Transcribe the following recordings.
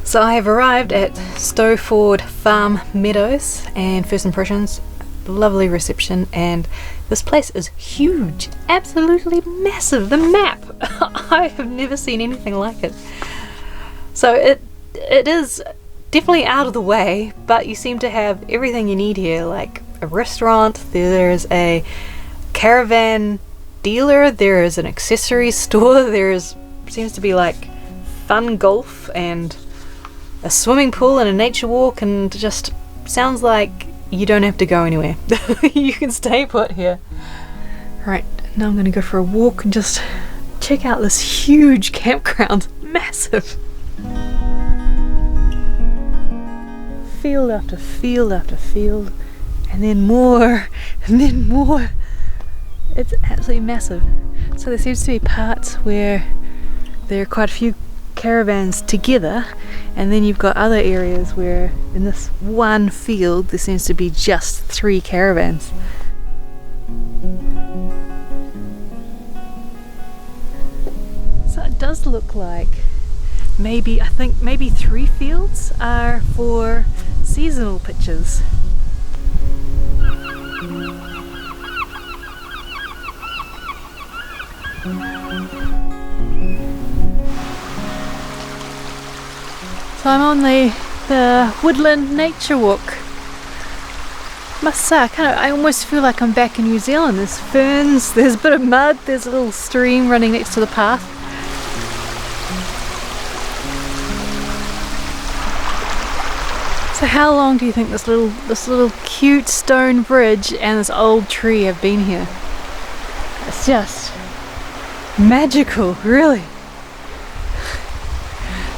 So I have arrived at Stowford Farm Meadows, and first impressions, lovely reception, and this place is huge, absolutely massive. The map, I have never seen anything like it. So it is definitely out of the way, but you seem to have everything you need here, like a restaurant, there's a caravan dealer, there is an accessory store, seems to be like fun golf and a swimming pool and a nature walk, and just sounds like you don't have to go anywhere. You can stay put here. Right, now I'm gonna go for a walk and just check out this huge campground. Massive. Field after field after field, and then more, and then more. It's absolutely massive. So there seems to be parts where there are quite a few caravans together, and then you've got other areas where in this one field there seems to be just 3 caravans. So it does look like maybe 3 fields are for seasonal pictures. So I'm on the Woodland nature walk. Must say, I almost feel like I'm back in New Zealand. There's ferns, there's a bit of mud, there's a little stream running next to the path. So how long do you think this little cute stone bridge and this old tree have been here? It's just magical, really.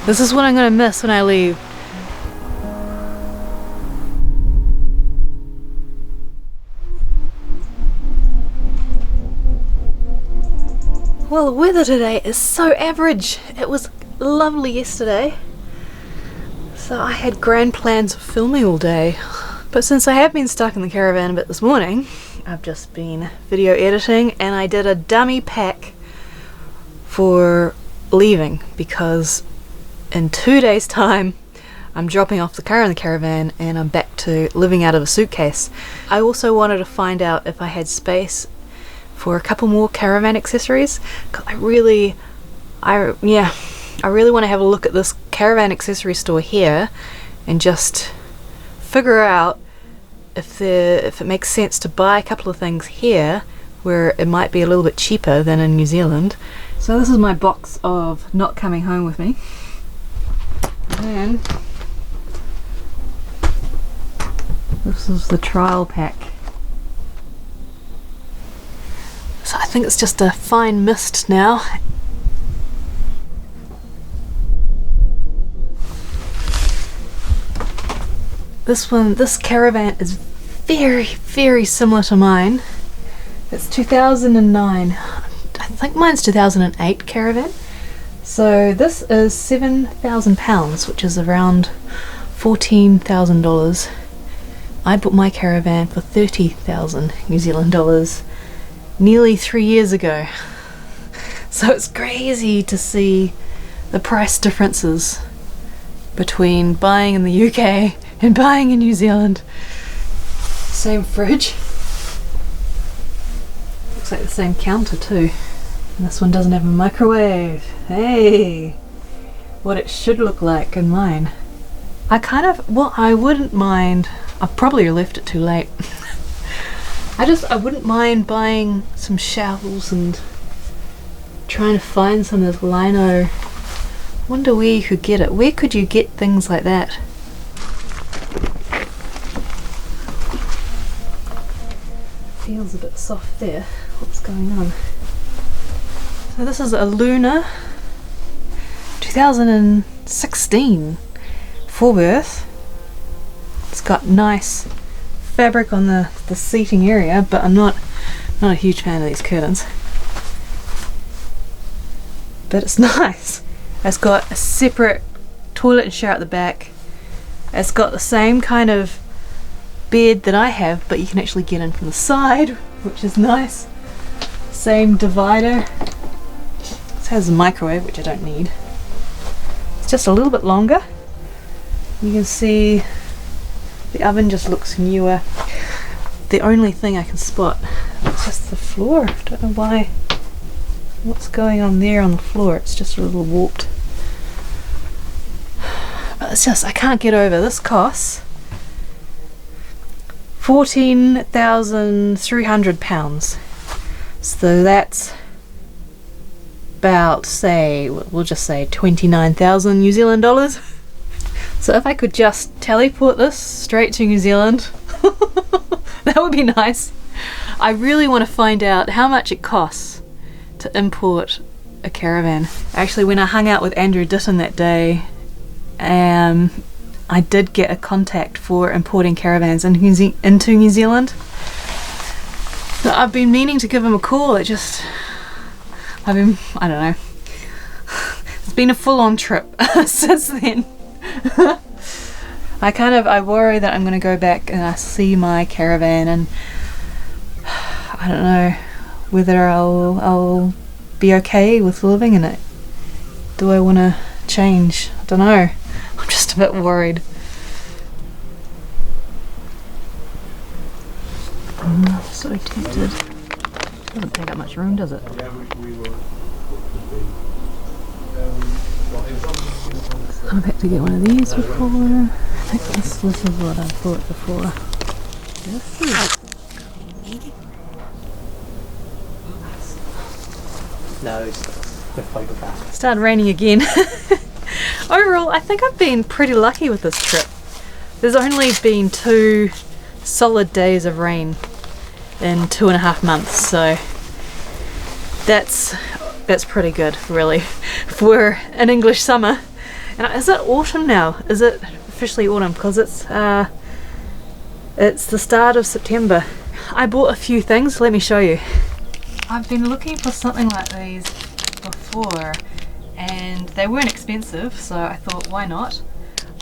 This is what I'm going to miss when I leave. Well, the weather today is so average. It was lovely yesterday, so I had grand plans of filming all day. But since I have been stuck in the caravan a bit this morning, I've just been video editing, and I did a dummy pack for leaving because in 2 days time I'm dropping off the car in the caravan and I'm back to living out of a suitcase. I also wanted to find out if I had space for a couple more caravan accessories, because I really want to have a look at this caravan accessory store here and just figure out if it makes sense to buy a couple of things here where it might be a little bit cheaper than in New Zealand. So this is my box of not coming home with me. And this is the trial pack. So I think it's just a fine mist now. This caravan is very, very similar to mine. It's 2009. I think mine's 2008 caravan. So this is £7,000, which is around $14,000. I bought my caravan for 30,000 New Zealand dollars nearly 3 years ago. So it's crazy to see the price differences between buying in the UK and buying in New Zealand. Same fridge. Looks like the same counter too. And this one doesn't have a microwave. Hey! What it should look like in mine. I wouldn't mind. I probably left it too late. I wouldn't mind buying some shovels and trying to find some of this lino. Wonder where you could get it. Where could you get things like that? Feels a bit soft there. What's going on? So this is a Luna 2016 full berth. It's got nice fabric on the seating area, but I'm not a huge fan of these curtains. But it's nice. It's got a separate toilet and shower at the back. It's got the same kind of bed that I have, but you can actually get in from the side, which is nice. Same divider. This has a microwave, which I don't need. It's just a little bit longer. You can see the oven just looks newer. The only thing I can spot is just the floor. Don't know why. What's going on there on the floor? It's just a little warped. But it's just, I can't get over this costs £14,300. So that's about, say, we'll just say 29,000 New Zealand dollars. So if I could just teleport this straight to New Zealand, that would be nice. I really want to find out how much it costs to import a caravan. Actually, when I hung out with Andrew Ditton that day, I did get a contact for importing caravans into New Zealand. So I've been meaning to give him a call. I don't know. It's been a full-on trip since then. I worry that I'm going to go back and I see my caravan and I don't know whether I'll be okay with living in it. Do I want to change? I don't know. I'm just a bit worried. I'm so tempted. Doesn't take up much room, does it? I've had to get one of these before. I think this is what I bought before. This is no, it's the photograph. Started raining again. Overall, I think I've been pretty lucky with this trip. There's only been 2 solid days of rain in 2.5 months, so that's pretty good, really, for an English summer. And is it autumn now? Is it officially autumn? Because it's the start of September. I bought a few things. Let me show you. I've been looking for something like these before, and they weren't expensive, so I thought, why not?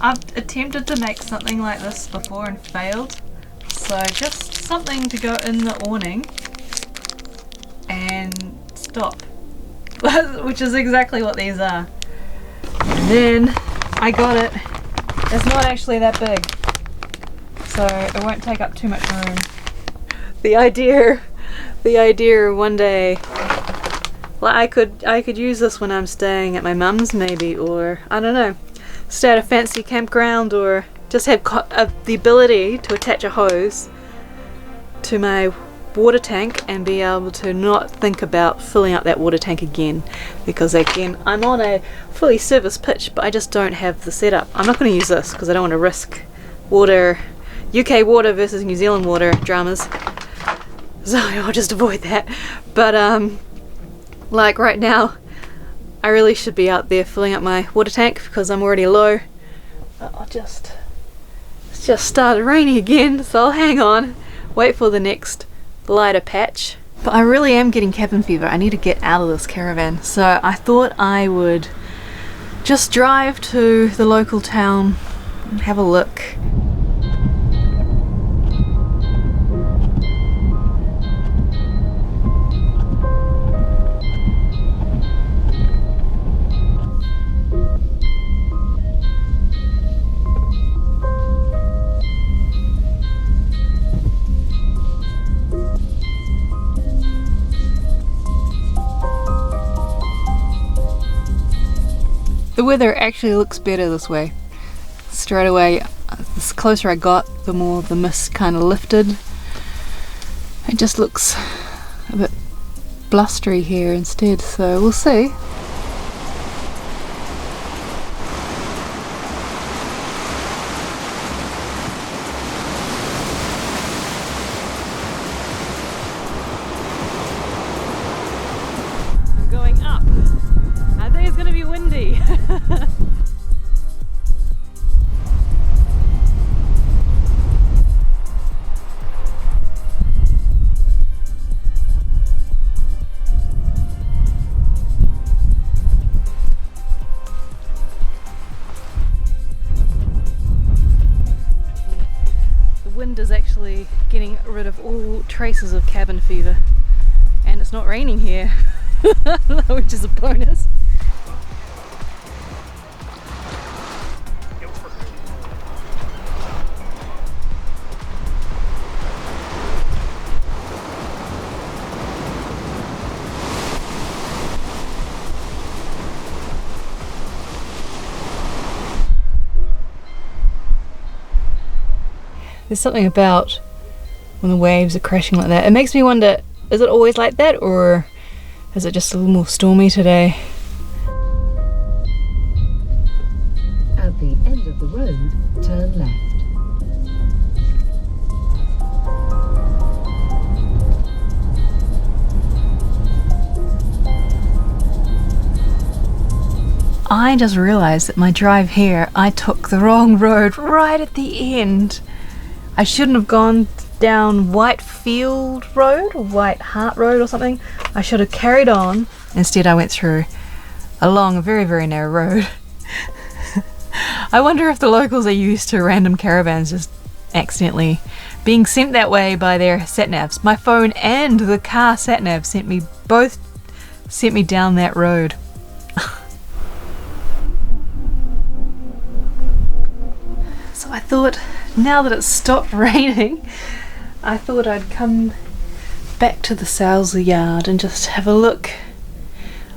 I've attempted to make something like this before and failed, so just something to go in the awning and stop, which is exactly what these are. And then I got it. It's not actually that big, so it won't take up too much room. The idea one day, well, I could use this when I'm staying at my mum's maybe, or I don't know, stay at a fancy campground, or just have the ability to attach a hose to my water tank and be able to not think about filling up that water tank again, because again, I'm on a fully serviced pitch, but I just don't have the setup. I'm not going to use this because I don't want to risk UK water versus New Zealand water dramas, so I'll just avoid that. But like right now, I really should be out there filling up my water tank because I'm already low. But it's just started raining again, so I'll hang on, wait for the next lighter patch. But I really am getting cabin fever. I need to get out of this caravan, so I thought I would just drive to the local town and have a look. The weather actually looks better this way. Straight away, the closer I got, the more the mist kind of lifted. It just looks a bit blustery here instead, so we'll see. I'm going up. I think it's going to be windy. The wind is actually getting rid of all traces of cabin fever, and it's not raining here, which is a bonus. There's something about when the waves are crashing like that. It makes me wonder, is it always like that, or is it just a little more stormy today? At the end of the road, turn left. I just realised that my drive here, I took the wrong road right at the end. I shouldn't have gone down Whitefield Road or White Hart Road or something. I should have carried on. Instead I went through along a very, very narrow road. I wonder if the locals are used to random caravans just accidentally being sent that way by their sat-navs. My phone and the car sat-nav both sent me down that road. So I thought, now that it's stopped raining, I thought I'd come back to the sales yard and just have a look.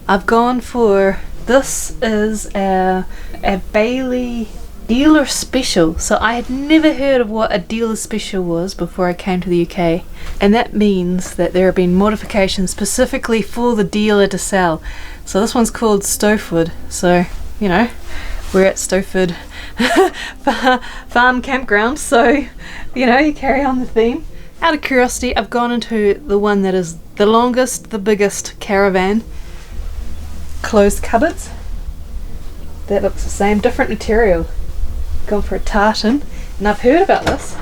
I've gone for, this is a Bailey dealer special. So I had never heard of what a dealer special was before I came to the UK. And that means that there have been modifications specifically for the dealer to sell. So this one's called Stowford. So, you know, we're at Stowford Farm Campground, so, you know, you carry on the theme. Out of curiosity, I've gone into the one that is the longest, the biggest caravan. Closed cupboards. That looks the same, different material. Gone for a tartan, and I've heard about this.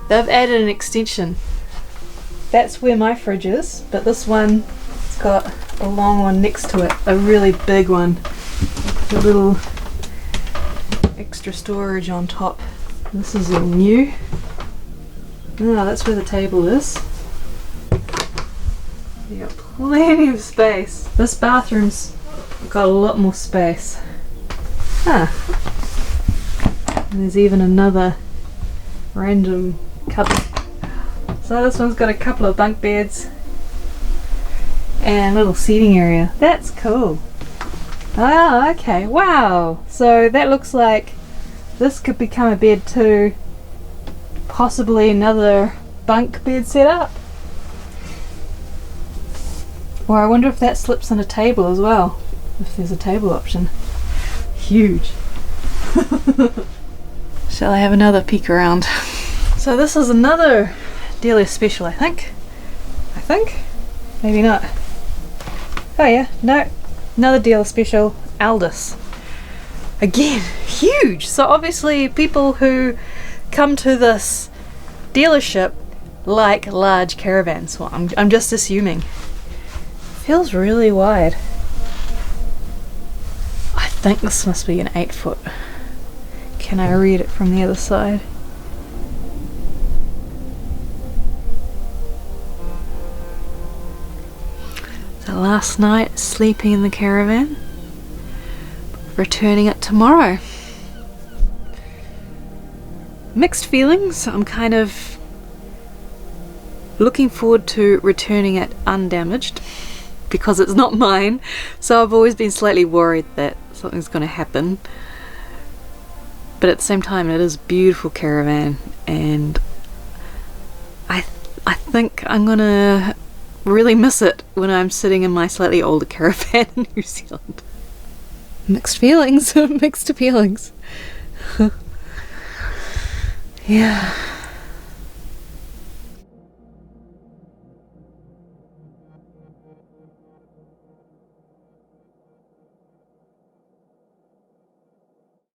They've added an extension. That's where my fridge is, but this one, it's got a long one next to it, a really big one. A little extra storage on top. This is all new. Oh, that's where the table is. You got plenty of space. This bathroom's got a lot more space. Ah. And there's even another random cupboard. So this one's got a couple of bunk beds and a little seating area. That's cool. Oh, okay, wow. So that looks like this could become a bed too. Possibly another bunk bed setup. Or I wonder if that slips in a table as well. If there's a table option. Huge. Shall I have another peek around? So this is another dealer special, I think. Maybe not. Oh yeah, no. Another dealer special, Aldous. Again, huge. So obviously people who come to this dealership like large caravans. Well, I'm just assuming. Feels really wide. I think this must be an 8 foot. Can I read it from the other side? So last night sleeping in the caravan, returning it tomorrow. Mixed feelings. I'm kind of looking forward to returning it undamaged because it's not mine, so I've always been slightly worried that something's going to happen, but at the same time it is a beautiful caravan, and I think I'm going to really miss it when I'm sitting in my slightly older caravan in New Zealand. Mixed feelings. Mixed feelings. Yeah.